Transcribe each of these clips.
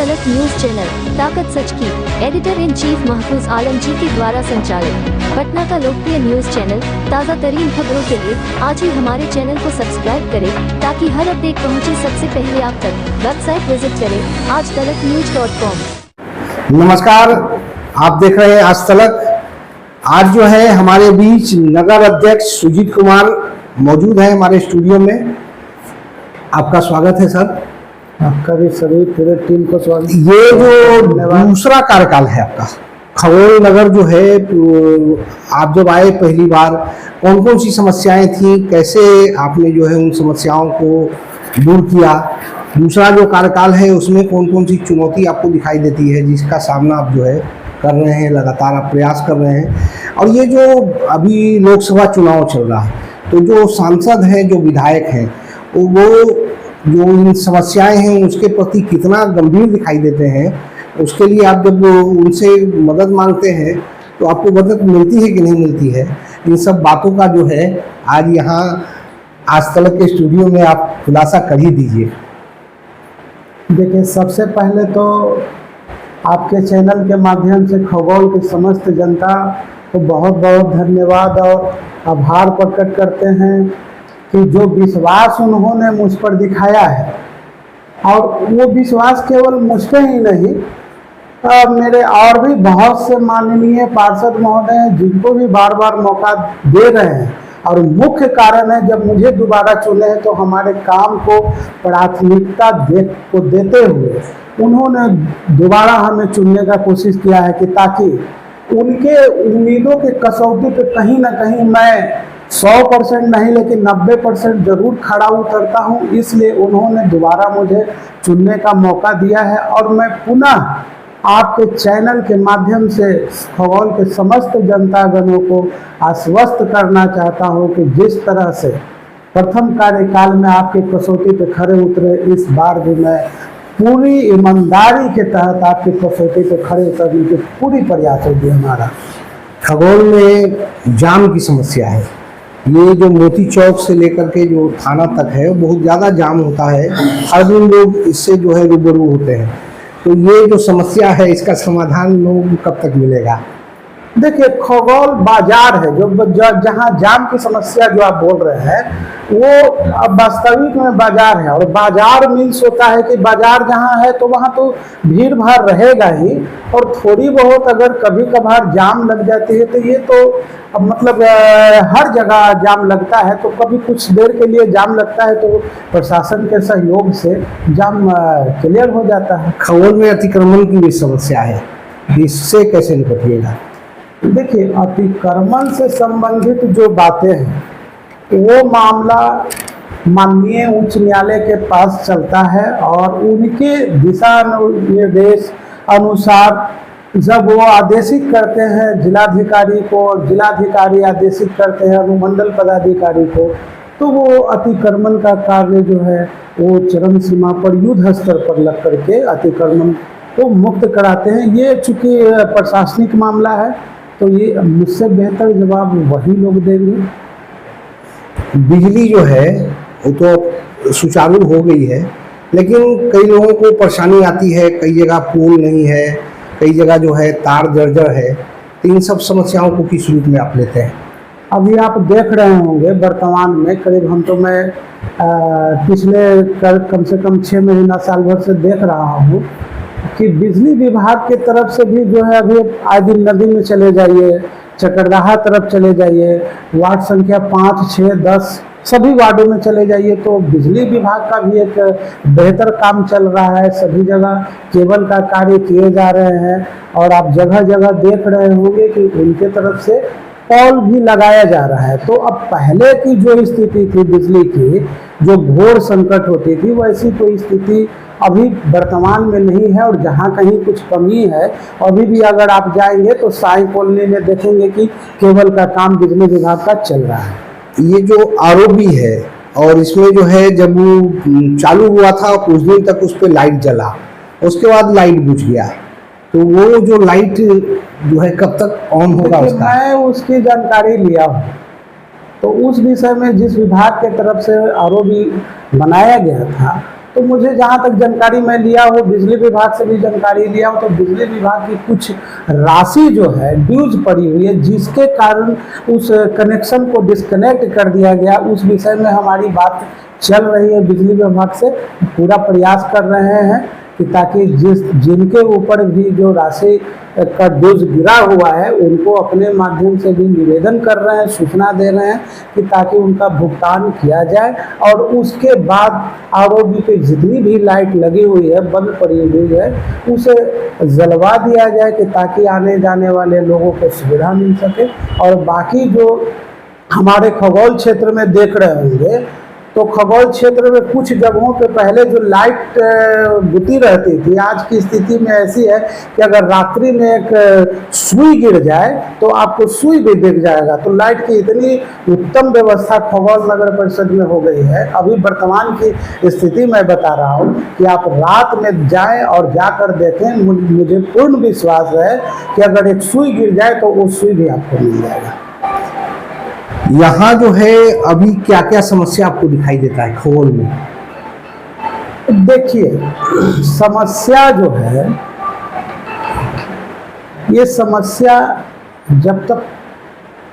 तलक news channel ताकत सच की एडिटर इन चीफ महफूज आलम जी के द्वारा संचालित पटना का लोकप्रिय न्यूज चैनल ताज़ा तरीन खबरों के लिए आज ही हमारे चैनल को सब्सक्राइब करें ताकि हर अपडेट पहुंचे सबसे पहले आप तक। वेबसाइट विजिट करें आजतलकन्यूज.com। नमस्कार, आप देख रहे हैं आज तलक। आज जो है हमारे बीच नगर अध्यक्ष सुजीत कुमार मौजूद है हमारे स्टूडियो में। आपका स्वागत है सर। आपका भी सभी पूरे टीम को स्वागत। ये जो दूसरा कार्यकाल है आपका खगोल नगर जो है, आप जब आए पहली बार कौन कौन सी समस्याएं थी, कैसे आपने जो है उन समस्याओं को दूर किया? दूसरा जो कार्यकाल है उसमें कौन कौन सी चुनौती आपको दिखाई देती है जिसका सामना आप जो है कर रहे हैं, लगातार आप प्रयास कर रहे हैं? और ये जो अभी लोकसभा चुनाव चल रहा है तो जो सांसद हैं, जो विधायक हैं, वो जो इन समस्याएं हैं उसके प्रति कितना गंभीर दिखाई देते हैं, उसके लिए आप जब उनसे मदद मांगते हैं तो आपको मदद मिलती है कि नहीं मिलती है? इन सब बातों का जो है आज यहाँ आज तलक के स्टूडियो में आप खुलासा कर ही दीजिए। देखिए, सबसे पहले तो आपके चैनल के माध्यम से खगोल की समस्त जनता को बहुत बहुत धन्यवाद और आभार प्रकट करते हैं कि जो विश्वास उन्होंने मुझ पर दिखाया है, और वो विश्वास केवल मुझ पे ही नहीं, मेरे और भी बहुत से माननीय पार्षद महोदय हैं जिनको भी बार बार मौका दे रहे हैं। और मुख्य कारण है, जब मुझे दोबारा चुने हैं तो हमारे काम को प्राथमिकता देते हुए उन्होंने दोबारा हमें चुनने का कोशिश किया है कि ताकि उनके उम्मीदों के कसौटी पे कहीं ना कहीं मैं 100% नहीं लेकिन 90% जरूर खड़ा उतरता हूं। इसलिए उन्होंने दोबारा मुझे चुनने का मौका दिया है और मैं पुनः आपके चैनल के माध्यम से खगोल के समस्त जनतागणों को आश्वस्त करना चाहता हूं कि जिस तरह से प्रथम कार्यकाल में आपके कसौटी पे खड़े उतरे, इस बार भी मैं पूरी ईमानदारी के तहत आपकी कसौटी पे खड़े उतरने की पूरी प्रयास होगी हमारा। खगोल में जाम की समस्या है। ये जो मोती चौक से लेकर के जो थाना तक है बहुत ज़्यादा जाम होता है, हर दिन लोग इससे जो है रूबरू होते हैं। तो ये जो समस्या है इसका समाधान लोग कब तक मिलेगा? देखिए, खगोल बाजार है जहाँ जाम की समस्या जो आप बोल रहे हैं वो अब वास्तविक में बाजार है। और बाजार मीन्स होता है कि बाजार जहाँ है तो वहाँ तो भीड़ भाड़ रहेगा ही, और थोड़ी बहुत अगर कभी कभार जाम लग जाती है तो ये तो अब मतलब हर जगह जाम लगता है। तो कभी कुछ देर के लिए जाम लगता है तो प्रशासन के सहयोग से जाम क्लियर हो जाता है। खगोल में अतिक्रमण की भी समस्या है, इससे कैसे निपटिएगा? देखिए, अतिक्रमण से संबंधित जो बातें हैं वो मामला माननीय उच्च न्यायालय के पास चलता है, और उनके दिशा निर्देश अनुसार जब वो आदेशित करते हैं जिलाधिकारी को, जिलाधिकारी आदेशित करते हैं अनुमंडल पदाधिकारी को, तो वो अतिक्रमण का कार्य जो है वो चरम सीमा पर युद्ध स्तर पर लग करके अतिक्रमण को मुक्त कराते हैं। ये चूँकि प्रशासनिक मामला है तो ये मुझसे बेहतर जवाब वही लोग देंगे। बिजली जो है वो तो सुचारू हो गई है, लेकिन कई लोगों को परेशानी आती है, कई जगह पोल नहीं है, कई जगह जो है तार जर्जर है। तो इन सब समस्याओं को किस रूप में आप लेते हैं? अभी आप देख रहे होंगे वर्तमान में करीब मैं पिछले कम से कम 6 महीना साल भर से देख रहा हूँ कि बिजली विभाग की तरफ से भी जो है अभी आए दिन नदी में चले जाइए, चकरदाहा तरफ चले जाइए, वार्ड संख्या 5, 6, 10 सभी वार्डों में चले जाइए तो बिजली विभाग का भी एक बेहतर काम चल रहा है। सभी जगह केबल का कार्य किए जा रहे हैं, और आप जगह जगह देख रहे होंगे कि उनके तरफ से पोल भी लगाया जा रहा है। तो अब पहले की जो स्थिति थी बिजली की, जो घोर संकट होती थी, वैसी कोई स्थिति अभी वर्तमान में नहीं है। और जहाँ कहीं कुछ कमी है, अभी भी अगर आप जाएंगे तो साई कॉलोनी में देखेंगे कि केबल का काम बिजली विभाग का चल रहा है। ये जो आरओबी है, और इसमें जो है जब वो चालू हुआ था कुछ दिन तक उस पर लाइट जला, उसके बाद लाइट बुझ गया, तो वो जो लाइट जो है कब तक ऑन होगा उसका? मैं उसकी जानकारी लिया हूँ, तो उस विषय में जिस विभाग के तरफ से आरओबी बनाया गया था तो मुझे जहाँ तक जानकारी मैं लिया हूँ, बिजली विभाग से भी जानकारी लिया हूँ, तो बिजली विभाग की कुछ राशि जो है ड्यूज पड़ी हुई है, जिसके कारण उस कनेक्शन को डिस्कनेक्ट कर दिया गया। उस विषय में हमारी बात चल रही है, बिजली विभाग से पूरा प्रयास कर रहे हैं कि ताकि जिनके ऊपर भी जो राशि का ड्यूज गिरा हुआ है उनको अपने माध्यम से भी निवेदन कर रहे हैं, सूचना दे रहे हैं कि ताकि उनका भुगतान किया जाए। और उसके बाद आरओबी पे जितनी भी लाइट लगी हुई है, बंद पड़ी हुई है, उसे जलवा दिया जाए कि ताकि आने जाने वाले लोगों को सुविधा मिल सके। और बाकी जो हमारे खगौल क्षेत्र में देख रहे होंगे, तो खगौल क्षेत्र में कुछ जगहों पे पहले जो लाइट गुती रहती थी, आज की स्थिति में ऐसी है कि अगर रात्रि में एक सुई गिर जाए तो आपको सुई भी दिख जाएगा। तो लाइट की इतनी उत्तम व्यवस्था खगौल नगर परिषद में हो गई है। अभी वर्तमान की स्थिति मैं बता रहा हूँ कि आप रात में जाएं और जाकर देखें, मुझे पूर्ण विश्वास है कि अगर एक सुई गिर जाए तो वो सुई भी आपको मिल जाएगा। यहाँ जो है अभी क्या क्या समस्या आपको दिखाई देता है खगौल में? देखिए, समस्या जो है, ये समस्या जब तक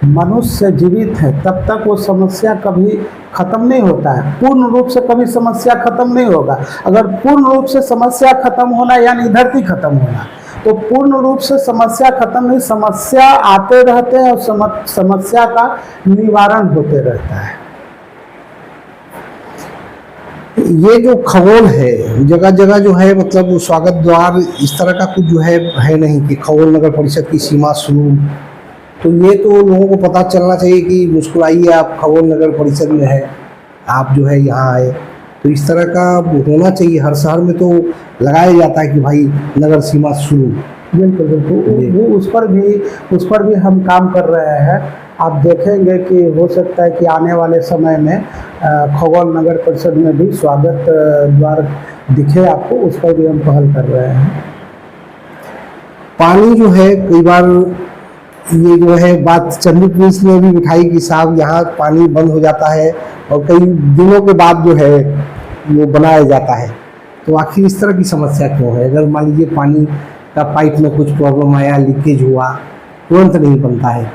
मनुष्य जीवित है तब तक वो समस्या कभी खत्म नहीं होता है। पूर्ण रूप से कभी समस्या खत्म नहीं होगा। अगर पूर्ण रूप से समस्या खत्म होना यानी धरती खत्म होना, तो पूर्ण रूप से समस्या खत्म नहीं, समस्या आते रहते हैं और समस्या का निवारण होते रहता है। ये जो खगौल है, जगह जगह जो है मतलब स्वागत द्वार इस तरह का कुछ जो है नहीं कि खगौल नगर परिषद की सीमा शुरू, तो ये तो लोगों को पता चलना चाहिए कि मुस्कुराइए आप खगौल नगर परिषद में है, आप जो है यहाँ आए। तो इस तरह का होना चाहिए। हर शहर में तो लगाया जाता है कि भाई नगर सीमा शुरू। बिल्कुल बिल्कुल, वो उस पर भी हम काम कर रहे हैं। आप देखेंगे कि हो सकता है कि आने वाले समय में खगौल नगर परिषद में भी स्वागत द्वार दिखे आपको, उस पर भी हम पहल कर रहे हैं। पानी जो है कई बार ये जो है बात चंदी पुलिस ने भी उठाई कि साहब यहाँ पानी बंद हो जाता है और कई दिनों के बाद जो है वो बनाया जाता है। तो आखिर इस तरह की समस्या क्यों है? अगर मान लीजिए पानी का पाइप में कुछ प्रॉब्लम आया, लीकेज हुआ, तुरंत नहीं बनता है।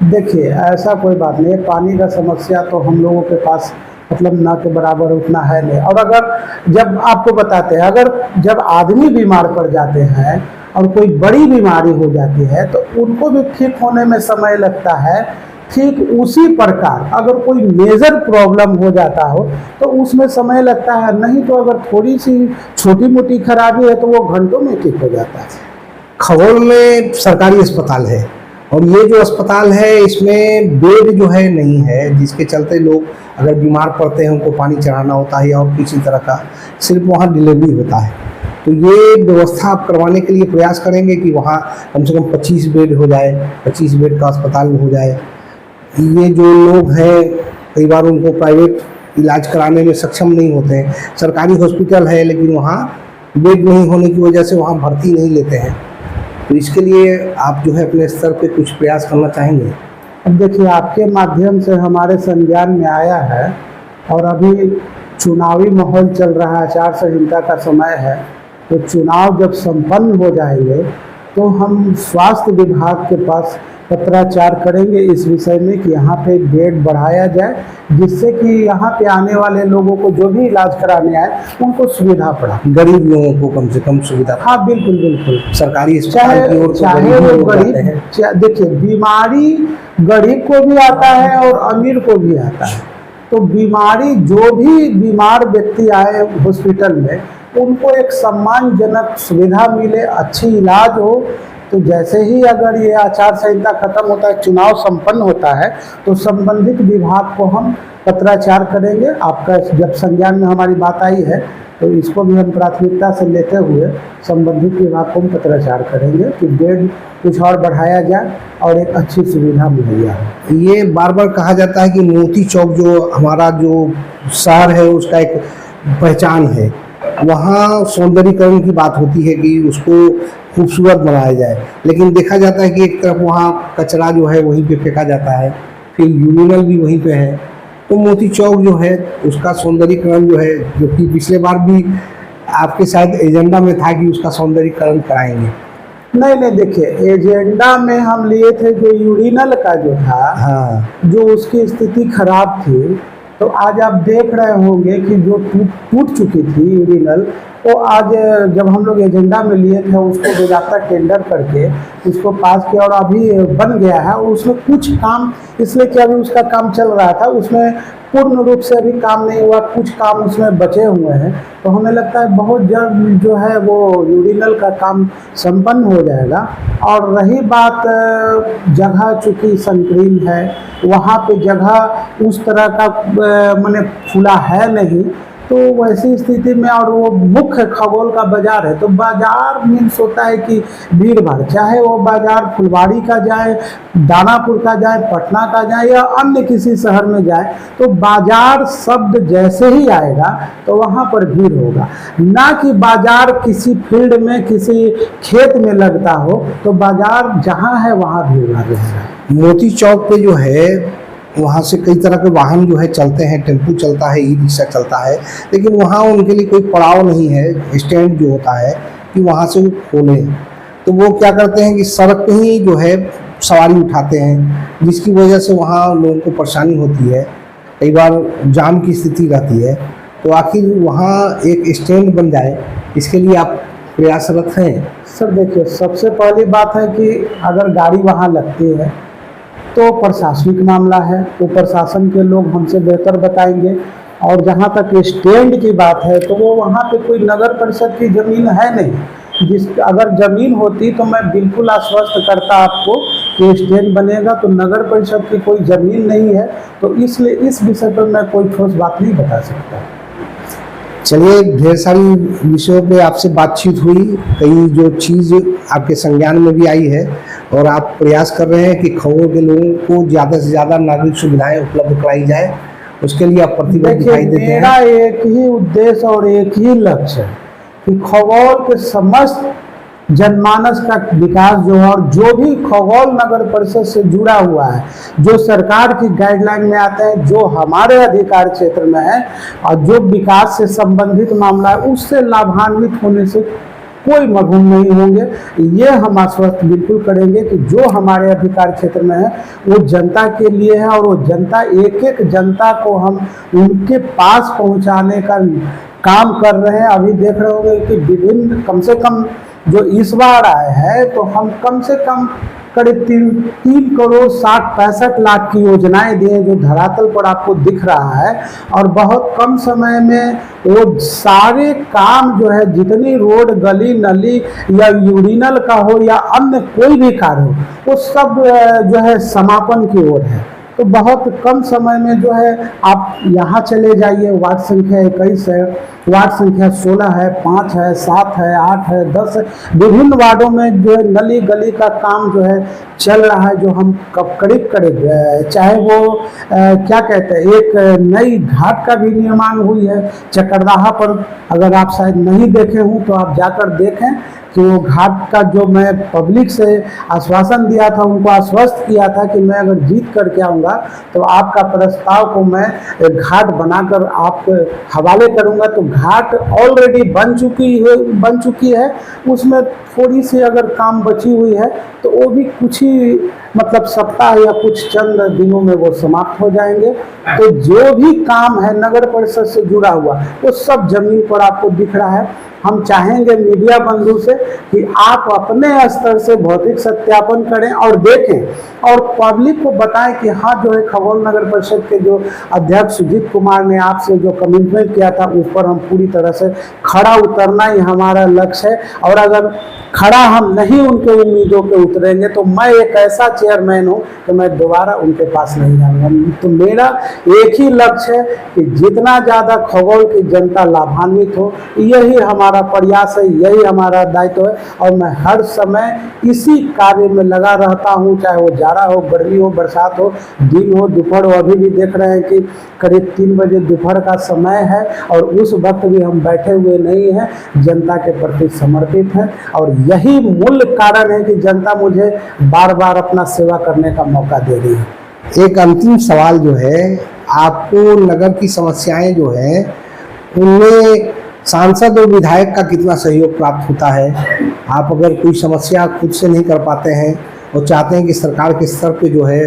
देखिए, ऐसा कोई बात नहीं है। पानी का समस्या तो हम लोगों के पास मतलब ना के बराबर उतना है नहीं। और अगर जब आपको बताते हैं, अगर जब आदमी बीमार पड़ जाते हैं और कोई बड़ी बीमारी हो जाती है तो उनको भी ठीक होने में समय लगता है। ठीक उसी प्रकार अगर कोई मेजर प्रॉब्लम हो जाता हो तो उसमें समय लगता है, नहीं तो अगर थोड़ी सी छोटी मोटी खराबी है तो वो घंटों में ठीक हो जाता है। खगौल में सरकारी अस्पताल है और ये जो अस्पताल है इसमें बेड जो है नहीं है, जिसके चलते लोग अगर बीमार पड़ते हैं उनको पानी चढ़ाना होता है और किसी तरह का सिर्फ वहाँ डिलीवरी होता है। तो ये व्यवस्था आप करवाने के लिए प्रयास करेंगे कि वहाँ कम से कम 25 बेड हो जाए, 25 बेड का अस्पताल हो जाए। ये जो लोग हैं कई बार उनको प्राइवेट इलाज कराने में सक्षम नहीं होते हैं। सरकारी हॉस्पिटल है लेकिन वहाँ बेड नहीं होने की वजह से वहाँ भर्ती नहीं लेते हैं। तो इसके लिए आप जो है अपने स्तर पे कुछ प्रयास करना चाहेंगे? अब देखिए, आपके माध्यम से हमारे संज्ञान में आया है और अभी चुनावी माहौल चल रहा है, आचार संहिता का समय है। तो चुनाव जब संपन्न हो जाएंगे तो हम स्वास्थ्य विभाग के पास पत्राचार करेंगे इस विषय में कि यहाँ पे बेड बढ़ाया जाए, जिससे कि यहाँ पे आने वाले लोगों को जो भी इलाज कराने आए उनको सुविधा पड़ा, गरीब लोगों को कम से कम सुविधा। हाँ बिल्कुल बिल्कुल। सरकारी चाहे वो गरीब, देखिए बीमारी गरीब को भी आता है और अमीर को भी आता है। तो बीमारी, जो भी बीमार व्यक्ति आए हॉस्पिटल में उनको एक सम्मानजनक सुविधा मिले, अच्छी इलाज हो। तो जैसे ही अगर ये आचार संहिता खत्म होता है, चुनाव संपन्न होता है, तो संबंधित विभाग को हम पत्राचार करेंगे। आपका जब संज्ञान में हमारी बात आई है तो इसको भी हम प्राथमिकता से लेते हुए संबंधित विभाग को हम पत्राचार करेंगे कि बेड कुछ और बढ़ाया जाए और एक अच्छी सुविधा मुहैया हो। ये बार बार कहा जाता है कि मोती चौक जो हमारा जो शहर है उसका एक पहचान है, वहाँ सौंदर्यीकरण की बात होती है कि उसको खूबसूरत बनाया जाए, लेकिन देखा जाता है कि एक तरफ वहाँ कचरा जो है वहीं पे फेंका जाता है, फिर यूरिनल भी वहीं पे है। तो मोती चौक जो है उसका सौंदर्यीकरण जो है, जो कि पिछले बार भी आपके शायद एजेंडा में था कि उसका सौंदर्यीकरण कराएंगे। नहीं देखिए, एजेंडा में हम लिए थे जो यूरिनल का जो था, हाँ, जो उसकी स्थिति खराब थी, तो आज आप देख रहे होंगे कि जो टूट चुकी थी यूरिनल, तो आज जब हम लोग एजेंडा में लिए थे उसको बेजाता टेंडर करके उसको पास किया और अभी बन गया है। और उसमें कुछ काम, इसलिए कि अभी उसका काम चल रहा था, उसमें पूर्ण रूप से अभी काम नहीं हुआ, कुछ काम उसमें बचे हुए हैं। तो हमें लगता है बहुत जल्द जो है वो यूरिनल का काम संपन्न हो जाएगा। और रही बात जगह, चूँकि संकीर्ण है, वहाँ पे जगह उस तरह का माने खुला है नहीं, तो वैसी स्थिति में, और वो मुख्य खगोल का बाजार है, तो बाजार मीन्स होता है कि भीड़ भाड़, चाहे वो बाजार फुलवाड़ी का जाए, दानापुर का जाए, पटना का जाए या अन्य किसी शहर में जाए, तो बाजार शब्द जैसे ही आएगा तो वहाँ पर भीड़ होगा। ना कि बाजार किसी फील्ड में, किसी खेत में लगता हो, तो बाजार जहाँ है वहाँ भीड़ भाड़ रहेगा। मोती चौक पे जो है वहाँ से कई तरह के वाहन जो है चलते हैं, टेम्पू चलता है, ई रिक्शा चलता है, लेकिन वहाँ उनके लिए कोई पड़ाव नहीं है, स्टैंड जो होता है कि वहाँ से वो खोलें। तो वो क्या करते हैं कि सड़क पे ही जो है सवारी उठाते हैं, जिसकी वजह से वहाँ लोगों को परेशानी होती है, कई बार जाम की स्थिति रहती है। तो आखिर वहाँ एक स्टैंड बन जाए, इसके लिए आप प्रयासरत हैं? सर देखिए, सबसे पहली बात है कि अगर गाड़ी वहाँ लगती है तो प्रशासनिक मामला है, वो प्रशासन के लोग हमसे बेहतर बताएंगे। और जहाँ तक स्टैंड की बात है, तो वो वहाँ पे कोई नगर परिषद की ज़मीन है नहीं। अगर ज़मीन होती तो मैं बिल्कुल आश्वस्त करता आपको कि स्टैंड बनेगा, तो नगर परिषद की कोई ज़मीन नहीं है, तो इसलिए इस विषय पर मैं कोई ठोस बात नहीं बता सकता। चलिए, ढेर सारी विषयों पे आपसे बातचीत हुई, कई जो चीज़ आपके संज्ञान में भी आई है, और आप प्रयास कर रहे हैं कि खगोल के लोगों को ज़्यादा से ज़्यादा नागरिक सुविधाएं उपलब्ध कराई जाए, उसके लिए आप प्रतिबद्ध दिखाई देते हैं। मेरा एक ही उद्देश्य और एक ही लक्ष्य है कि खगोल के समस्त जनमानस का विकास जो है, और जो भी खगोल नगर परिषद से जुड़ा हुआ है, जो सरकार की गाइडलाइन में आते हैं, जो हमारे अधिकार क्षेत्र में है, और जो विकास से संबंधित मामला है, उससे लाभान्वित होने से कोई मगहुम नहीं होंगे। ये हम आश्वस्त बिल्कुल करेंगे कि जो हमारे अधिकार क्षेत्र में है वो जनता के लिए है, और वो जनता, एक एक जनता को हम उनके पास पहुंचाने का काम कर रहे हैं। अभी देख रहे होंगे कि विभिन्न, कम से कम जो इस बार आए हैं, तो हम कम से कम करीब 3,60,65,00,000 की योजनाएं दी हैं, जो धरातल पर आपको दिख रहा है। और बहुत कम समय में वो सारे काम जो है, जितनी रोड, गली नली या यूरिनल का हो या अन्य कोई भी कार्य हो, वो सब जो है समापन की ओर है। तो बहुत कम समय में जो है, आप यहाँ चले जाइए, वार्ड संख्या 21 है, वार्ड संख्या 16 है, 5 है, 7 है, 8 है, 10 है, विभिन्न वार्डों में जो है नली गली का काम जो है चल रहा है, जो हम करीब चाहे वो क्या कहते हैं, एक नई घाट का भी निर्माण हुई है चकरदाहा पर। अगर आप शायद नहीं देखे हों तो आप जाकर देखें कि वो घाट का, जो मैं पब्लिक से आश्वासन दिया था, उनको आश्वस्त किया था कि मैं अगर जीत करके आऊँगा तो आपका प्रस्ताव को मैं घाट बनाकर आपके हवाले करूँगा। तो घाट ऑलरेडी बन चुकी है, उसमें थोड़ी सी अगर काम बची हुई है, तो वो भी कुछ ही मतलब सप्ताह या कुछ चंद दिनों में वो समाप्त हो जाएंगे। तो जो भी काम है नगर परिषद से जुड़ा हुआ, वो सब जमीन पर आपको दिख रहा है। हम चाहेंगे मीडिया बंधु से कि आप अपने स्तर से भौतिक सत्यापन करें और देखें, और पब्लिक को बताएं कि हाँ, जो है खगोल नगर परिषद के जो अध्यक्ष सुजीत कुमार ने आपसे जो कमिटमेंट किया था, उस पर हम पूरी तरह से खड़ा उतरना ही हमारा लक्ष्य है। और अगर खड़ा हम नहीं उनके उम्मीदों पे उतरेंगे, तो मैं एक ऐसा चेयरमैन हूँ कि मैं दोबारा उनके पास नहीं जाऊँगा। तो मेरा एक ही लक्ष्य है कि जितना ज़्यादा खगोल की जनता लाभान्वित हो, यही हमारा प्रयास है, यही हमारा दायित्व है। और मैं हर समय इसी कार्य में लगा रहता हूँ, चाहे वो जाड़ा हो, गर्मी हो, बरसात हो, दिन हो, दोपहर हो। अभी भी देख रहे हैं कि करीब 3 बजे दोपहर का समय है, और उस वक्त भी हम बैठे हुए नहीं हैं, जनता के प्रति समर्पित हैं। और यही मूल कारण है कि जनता मुझे बार बार अपना सेवा करने का मौका दे रही है। एक अंतिम सवाल जो है, आपको नगर की समस्याएं जो हैं उनमें सांसद और विधायक का कितना सहयोग प्राप्त होता है? आप अगर कोई समस्या खुद से नहीं कर पाते हैं और चाहते हैं कि सरकार के स्तर पे जो है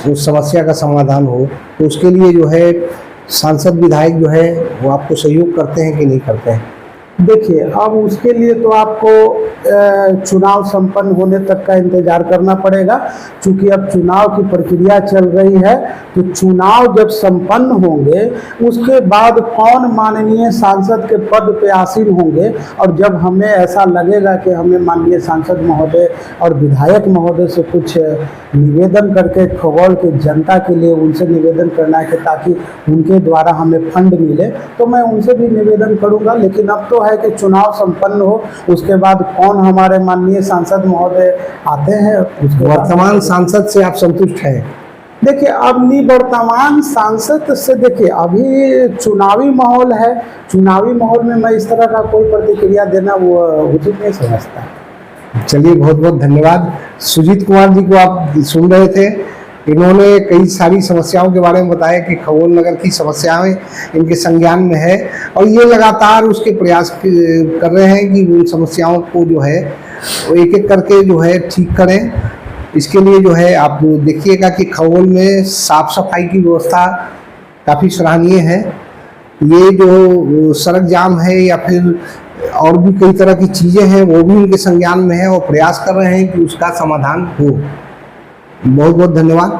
उस समस्या का समाधान हो, तो उसके लिए जो है सांसद विधायक जो है वो आपको सहयोग करते हैं कि नहीं करते हैं? देखिए, अब उसके लिए तो आपको चुनाव संपन्न होने तक का इंतजार करना पड़ेगा। चूंकि अब चुनाव की प्रक्रिया चल रही है, तो चुनाव जब संपन्न होंगे उसके बाद कौन माननीय सांसद के पद पे आसीन होंगे, और जब हमें ऐसा लगेगा कि हमें माननीय सांसद महोदय और विधायक महोदय से कुछ निवेदन करके खगौल की जनता के लिए उनसे निवेदन करना है कि ताकि उनके द्वारा हमें फंड मिले, तो मैं उनसे भी निवेदन करूंगा। लेकिन अब तो है कि चुनाव संपन्न हो, उसके बाद कौन हमारे माननीय सांसद महोदय आते हैं। वर्तमान सांसद से आप संतुष्ट हैं? देखिए, अब निवर्तमान सांसद से देखिए अभी चुनावी माहौल है, चुनावी माहौल में मैं इस तरह का कोई प्रतिक्रिया देना वो उचित नहीं समझता। चलिए, बहुत बहुत धन्यवाद। सुजीत कुमार जी को आप सुन रहे थे, इन्होंने कई सारी समस्याओं के बारे में बताया कि खगोल नगर की समस्याएं इनके संज्ञान में है और ये लगातार उसके प्रयास कर रहे हैं कि उन समस्याओं को जो है वो एक एक करके जो है ठीक करें। इसके लिए जो है आप देखिएगा कि खगोल में साफ सफाई की व्यवस्था काफ़ी सराहनीय है। ये जो सड़क जाम है या फिर और भी कई तरह की चीज़ें हैं वो भी उनके संज्ञान में है और प्रयास कर रहे हैं कि उसका समाधान हो। बहुत बहुत धन्यवाद।